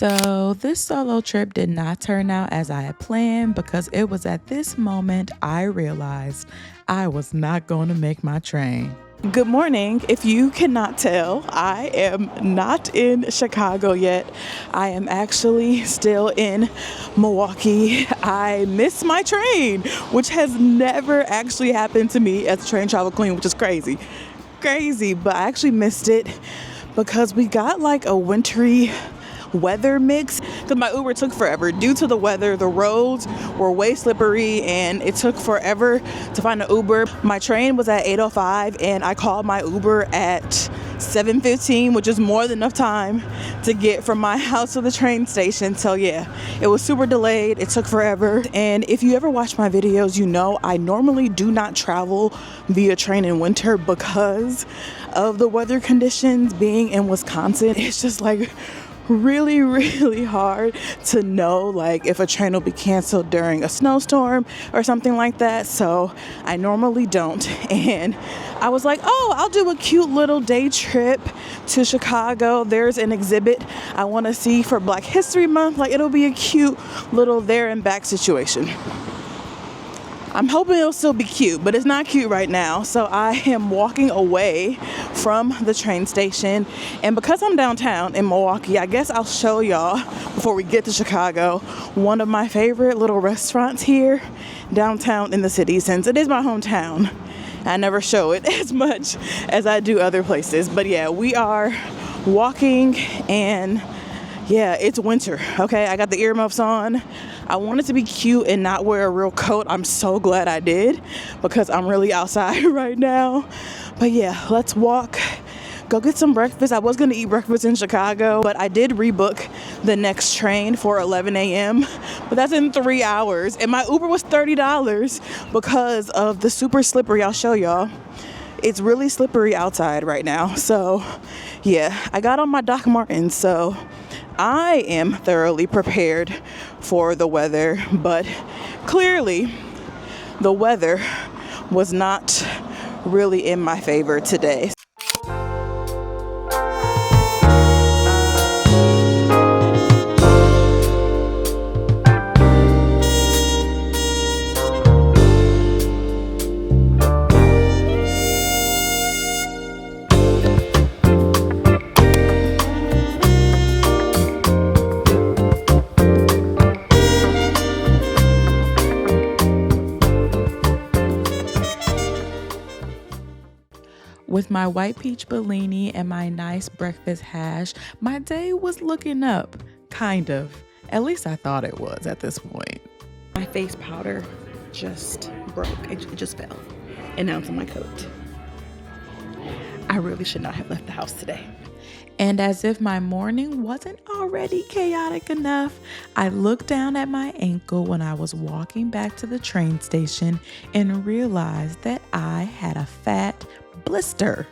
So this solo trip did not turn out as I had planned because it was at this moment I realized I was not going to make my train. Good morning. If you cannot tell, I am not in Chicago yet. I am actually still in Milwaukee. I missed my train, which has never actually happened to me as a train travel queen, which is crazy, but I actually missed it because we got like a wintry weather mix because my Uber took forever due to the weather. The roads were way slippery and it took forever to find an Uber. My train was at 8:05 and I called my Uber at 7:15, which is more than enough time to get from my house to the train station. So yeah, it was super delayed. It took forever. And if you ever watch my videos, you know I normally do not travel via train in winter because of the weather conditions. Being in Wisconsin, it's just like really hard to know like if a train will be canceled during a snowstorm or something like that. So I normally don't. And I was like, oh, I'll do a cute little day trip to Chicago. There's an exhibit I want to see for Black History Month. Like it'll be a cute little there and back situation. I'm hoping it'll still be cute, but it's not cute right now. So I am walking away from the train station. And because I'm downtown in Milwaukee, I guess I'll show y'all before we get to Chicago one of my favorite little restaurants here downtown in the city, since it is my hometown. I never show it as much as I do other places. But yeah, we are walking and yeah, it's winter. Okay, I got the earmuffs on. I wanted to be cute and not wear a real coat. I'm so glad I did because I'm really outside right now. But yeah, let's walk, go get some breakfast. I was going to eat breakfast in Chicago, but I did rebook the next train for 11 a.m. But that's in 3 hours. And my Uber was $30 because of the super slippery. I'll show y'all. It's really slippery outside right now. So yeah, I got on my Doc Martens. So I am thoroughly prepared for the weather, but clearly the weather was not really in my favor today. With my white peach Bellini and my nice breakfast hash, my day was looking up, kind of. At least I thought it was at this point. My face powder just broke. It just fell. And now it's on my coat. I really should not have left the house today. And as if my morning wasn't already chaotic enough, I looked down at my ankle when I was walking back to the train station and realized that I had a fat blister.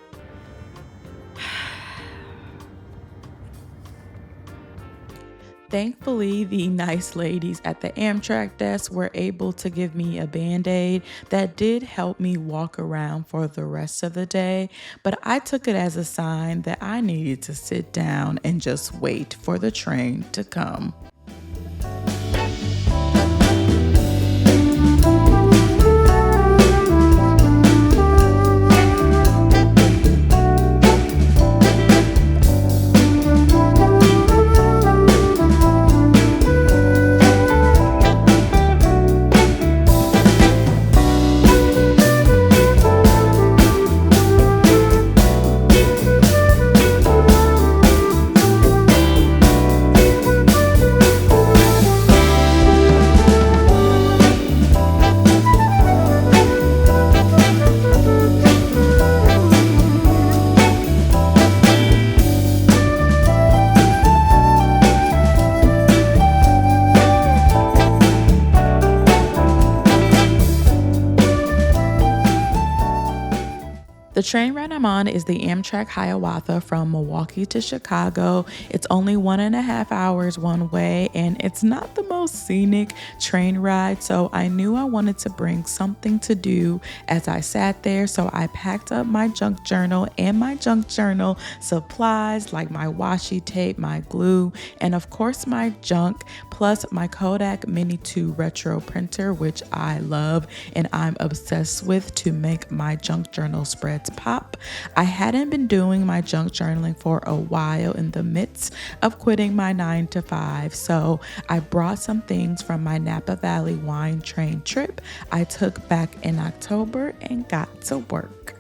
Thankfully, the nice ladies at the Amtrak desk were able to give me a Band-Aid that did help me walk around for the rest of the day, but I took it as a sign that I needed to sit down and just wait for the train to come. The train ran I'm on is the Amtrak Hiawatha from Milwaukee to Chicago. It's only 1.5 hours one way, and it's not the most scenic train ride, so I knew I wanted to bring something to do as I sat there. So I packed up my junk journal and my junk journal supplies like my washi tape, my glue, and of course my junk, plus my Kodak Mini 2 retro printer, which I love and I'm obsessed with to make my junk journal spreads pop. I hadn't been doing my junk journaling for a while in the midst of quitting my 9-to-5, so I brought some things from my Napa Valley wine train trip I took back in October and got to work.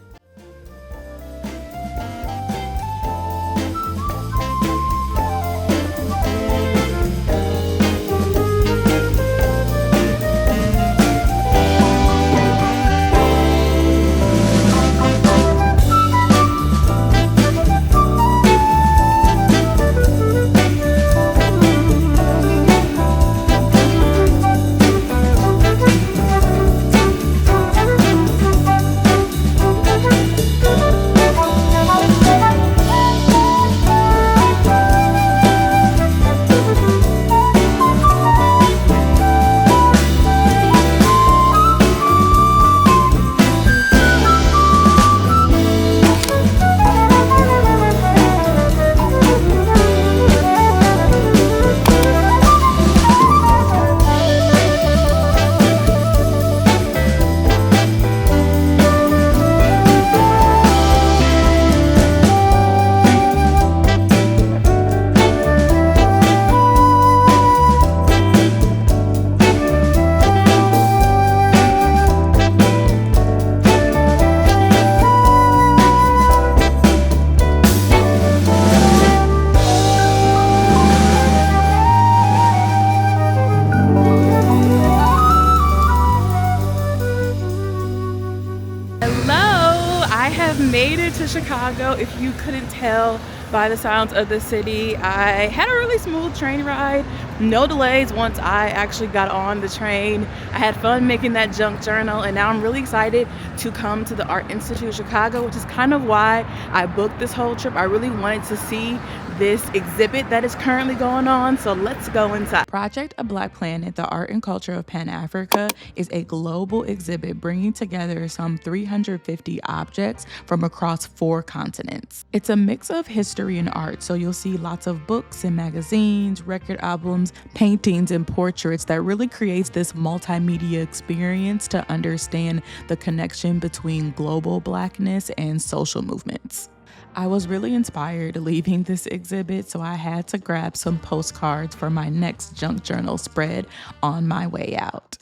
Made it to Chicago. If you couldn't tell by the sounds of the city, I had a really smooth train ride, no delays once I actually got on the train. I had fun making that junk journal, and now I'm really excited to come to the Art Institute of Chicago, which is kind of why I booked this whole trip. I really wanted to see this exhibit that is currently going on, so let's go inside. Project A Black Planet, the art and culture of Pan-Africa, is a global exhibit bringing together some 350 objects from across 4 continents. It's a mix of history and art, so you'll see lots of books and magazines, record albums, paintings, and portraits that really creates this multimedia experience to understand the connection between global Blackness and social movements. I was really inspired leaving this exhibit, so I had to grab some postcards for my next junk journal spread on my way out.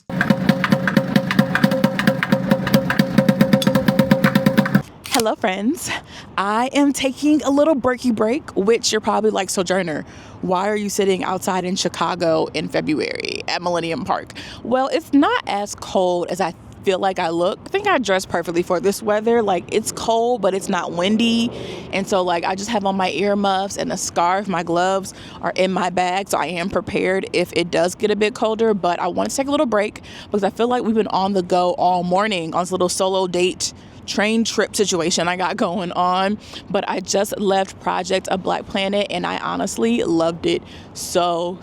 Hello friends, I am taking a little breaky break, which you're probably like, Sojourner, why are you sitting outside in Chicago in February at Millennium Park? Well, it's not as cold as I feel like I look. I think I dressed perfectly for this weather. Like, it's cold, but it's not windy. And so like I just have on my earmuffs and a scarf. My gloves are in my bag, so I am prepared if it does get a bit colder. But I want to take a little break because I feel like we've been on the go all morning on this little solo date train trip situation I got going on. But I just left Project A Black Planet and I honestly loved it so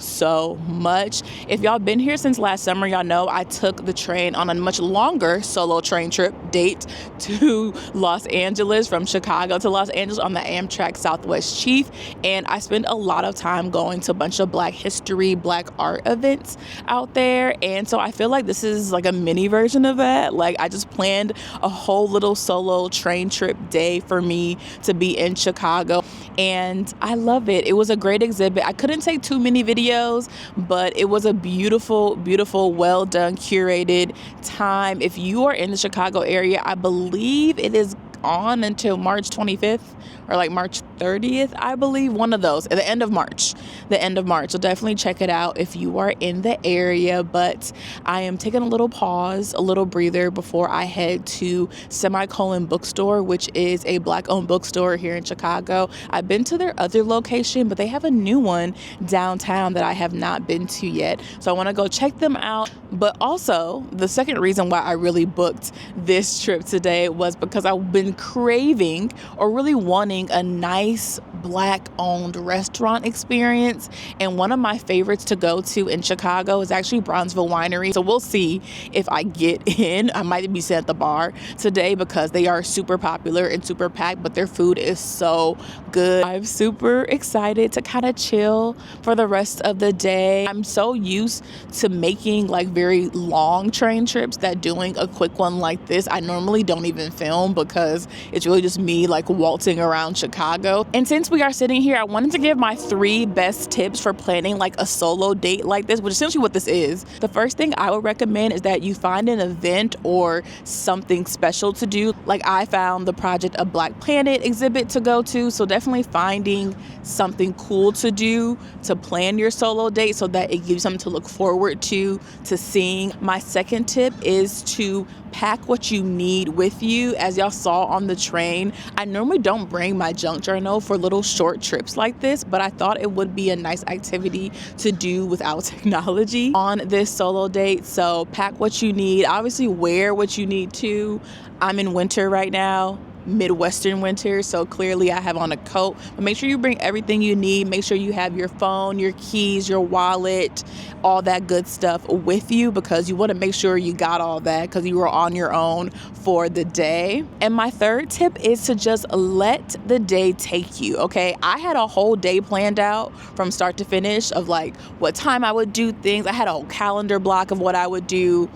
much. If y'all been here since last summer, y'all know I took the train on a much longer solo train trip date to Los Angeles, from Chicago to Los Angeles on the Amtrak Southwest Chief, and I spent a lot of time going to a bunch of Black history, Black art events out there. And so I feel like this is like a mini version of that. Like, I just planned a whole little solo train trip day for me to be in Chicago, and I love it. It was a great exhibit. I couldn't take too many videos, but it was a beautiful, well done, curated time. If you are in the Chicago area, I believe it is on until March 25th or like March 30th, I believe, one of those, at the end of March. So definitely check it out if you are in the area. But I am taking a little pause, a little breather before I head to Semicolon Bookstore, which is a Black-owned bookstore here in Chicago. I've been to their other location, but they have a new one downtown that I have not been to yet. So I want to go check them out. But also, the second reason why I really booked this trip today was because I've been been craving or really wanting a nice Black owned restaurant experience. And one of my favorites to go to in Chicago is actually Bronzeville Winery. So we'll see if I get in. I might be sitting at the bar today because they are super popular and super packed, but their food is so good. I'm super excited to kind of chill for the rest of the day. I'm so used to making like very long train trips that doing a quick one like this, I normally don't even film because it's really just me like waltzing around Chicago. And since we are sitting here, I wanted to give my 3 best tips for planning like a solo date like this, which is essentially what this is. The first thing I would recommend is that you find an event or something special to do. Like I found the Project A Black Planet exhibit to go to, so definitely finding something cool to do to plan your solo date so that it gives you something to look forward to seeing. My second tip is to pack what you need with you. As y'all saw on the train, I normally don't bring my junk journal for little short trips like this, but I thought it would be a nice activity to do without technology on this solo date. So pack what you need. Obviously wear what you need to. I'm in winter right now, Midwestern winter, so clearly I have on a coat, but make sure you bring everything you need. Make sure you have your phone, your keys, your wallet, all that good stuff with you, because you want to make sure you got all that because you were on your own for the day. And my third tip is to just let the day take you. Okay, I had a whole day planned out from start to finish of like what time I would do things. I had a whole calendar block of what I would do.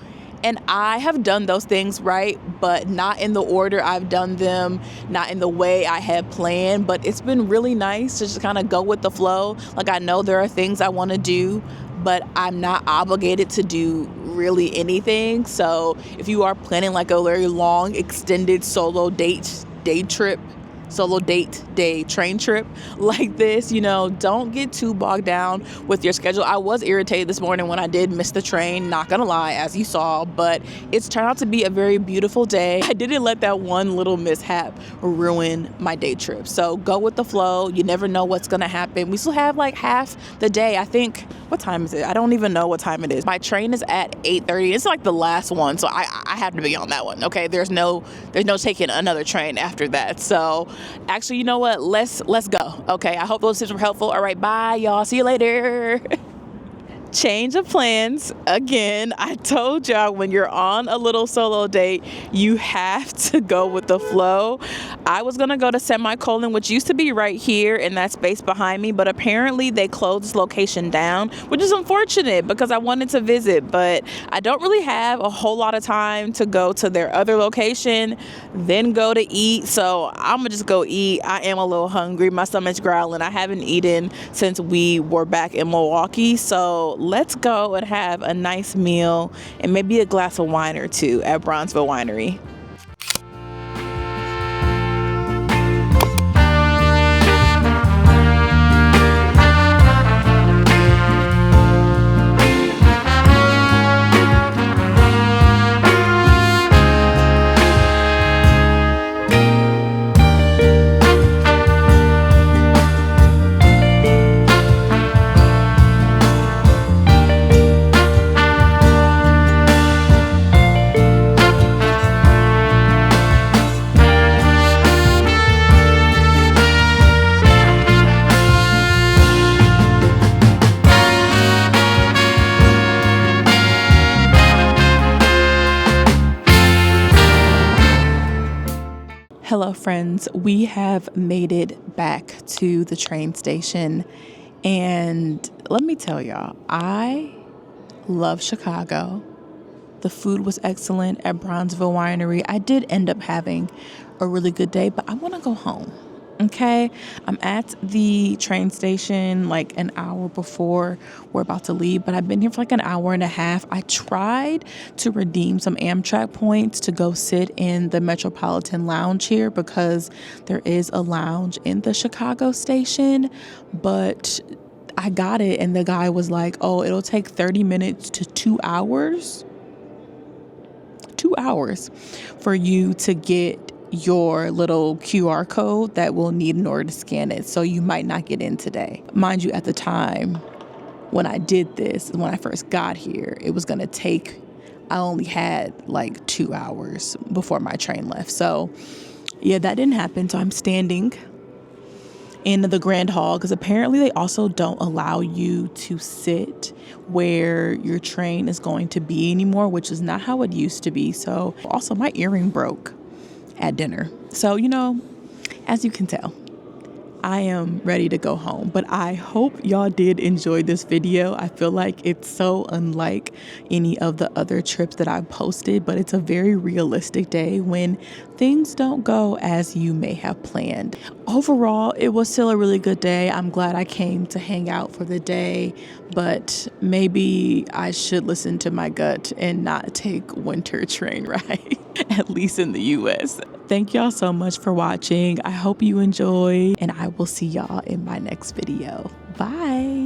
And I have done those things, right? But not in the order I've done them, not in the way I had planned. But it's been really nice to just kind of go with the flow. Like I know there are things I want to do, but I'm not obligated to do really anything. So if you are planning like a very long, extended solo day trip, solo date day train trip like this, you know, don't get too bogged down with your schedule. I was irritated this morning when I did miss the train, not gonna lie, as you saw, but it's turned out to be a very beautiful day. I didn't let that one little mishap ruin my day trip. So go with the flow. You never know what's gonna happen. We still have like half the day. I think, what time is it? I don't even know what time it is. My train is at 8:30. It's like the last one, so I have to be on that one. Okay, there's no taking another train after that. So actually, you know what? Let's go. Okay, I hope those tips were helpful. All right, bye, y'all. See you later. Change of plans. Again, I told y'all when you're on a little solo date, you have to go with the flow. I was going to go to Semicolon, which used to be right here in that space behind me, but apparently they closed this location down, which is unfortunate because I wanted to visit, but I don't really have a whole lot of time to go to their other location, then go to eat. So I'm going to just go eat. I am a little hungry. My stomach's growling. I haven't eaten since we were back in Milwaukee. So let's go and have a nice meal and maybe a glass of wine or two at Bronzeville Winery. Hello, friends. We have made it back to the train station. And let me tell y'all, I love Chicago. The food was excellent at Bronzeville Winery. I did end up having a really good day, but I want to go home. Okay, I'm at the train station like an hour before we're about to leave, but I've been here for like an hour and a half. I tried to redeem some Amtrak points to go sit in the Metropolitan Lounge here because there is a lounge in the Chicago station, but I got it and the guy was like, oh, it'll take 30 minutes to 2 hours. 2 hours for you to get your little QR code that we'll need in order to scan it. So you might not get in today. Mind you, at the time when I did this, when I first got here, it was going to take, I only had like 2 hours before my train left. So Yeah, that didn't happen. So I'm standing in the grand hall because apparently they also don't allow you to sit where your train is going to be anymore, which is not how it used to be. So also my earring broke at dinner. So, as you can tell, I am ready to go home, but I hope y'all did enjoy this video. I feel like it's so unlike any of the other trips that I've posted, but it's a very realistic day when things don't go as you may have planned. Overall, it was still a really good day. I'm glad I came to hang out for the day, but maybe I should listen to my gut and not take winter train ride, at least in the US. Thank y'all so much for watching. I hope you enjoy, and I will see y'all in my next video. Bye.